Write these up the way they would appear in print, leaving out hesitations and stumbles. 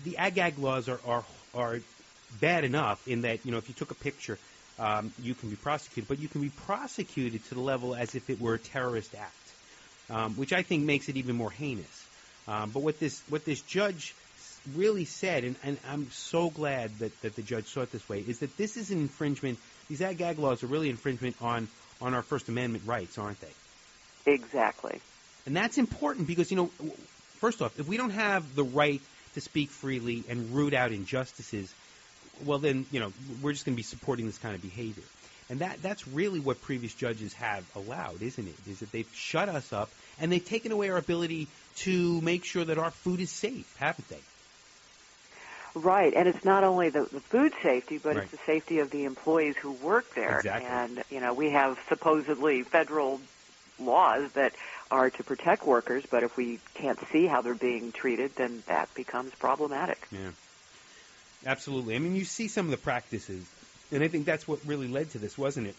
the ag laws are bad enough in that, if you took a picture, you can be prosecuted, but you can be prosecuted to the level as if it were a terrorist act, which I think makes it even more heinous. But what this judge really said, and I'm so glad that the judge saw it this way, is that this is an infringement. These ag laws are really infringement on our First Amendment rights, aren't they? Exactly. And that's important because, first off, if we don't have the right to speak freely and root out injustices, well then, we're just going to be supporting this kind of behavior. And that's really what previous judges have allowed, isn't it? Is that they've shut us up and they've taken away our ability to make sure that our food is safe, haven't they? Right, and it's not only the food safety, but Right. it's the safety of the employees who work there. Exactly. And, we have supposedly federal laws that are to protect workers, but if we can't see how they're being treated, then that becomes problematic. Yeah, absolutely. I mean, you see some of the practices, and I think that's what really led to this, wasn't it?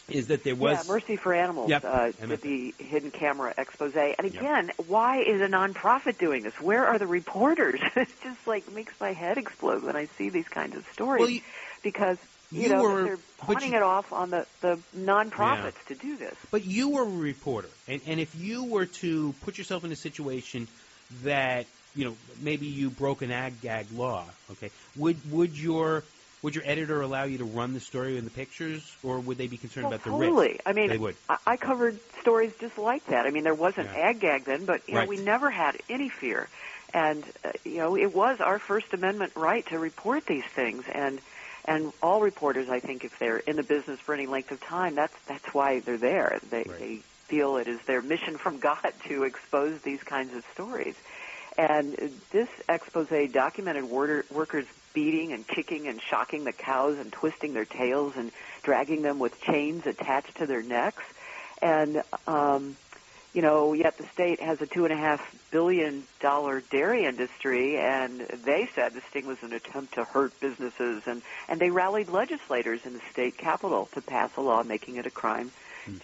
Is that there was... Yeah, Mercy for Animals Yep. did the hidden camera expose. And again, why is a nonprofit doing this? Where are the reporters? It's just makes my head explode when I see these kinds of stories. Well, because, they're pawning it off on the nonprofits to do this. But you were a reporter, and if you were to put yourself in a situation that, maybe you broke an ag law, okay, would your editor allow you to run the story in the pictures, or would they be concerned about the risk? Totally. I mean, they would. I covered stories just like that. I mean, there wasn't ag then, but Right. we never had any fear. And, it was our First Amendment right to report these things. And all reporters, I think, if they're in the business for any length of time, that's why they're there. They feel it is their mission from God to expose these kinds of stories. And this expose documented workers beating and kicking and shocking the cows and twisting their tails and dragging them with chains attached to their necks. And, yet the state has a $2.5 billion dairy industry, and they said this thing was an attempt to hurt businesses, and they rallied legislators in the state capitol to pass a law making it a crime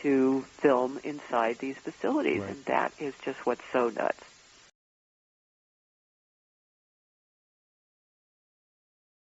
to film inside these facilities, and that is just what's so nuts.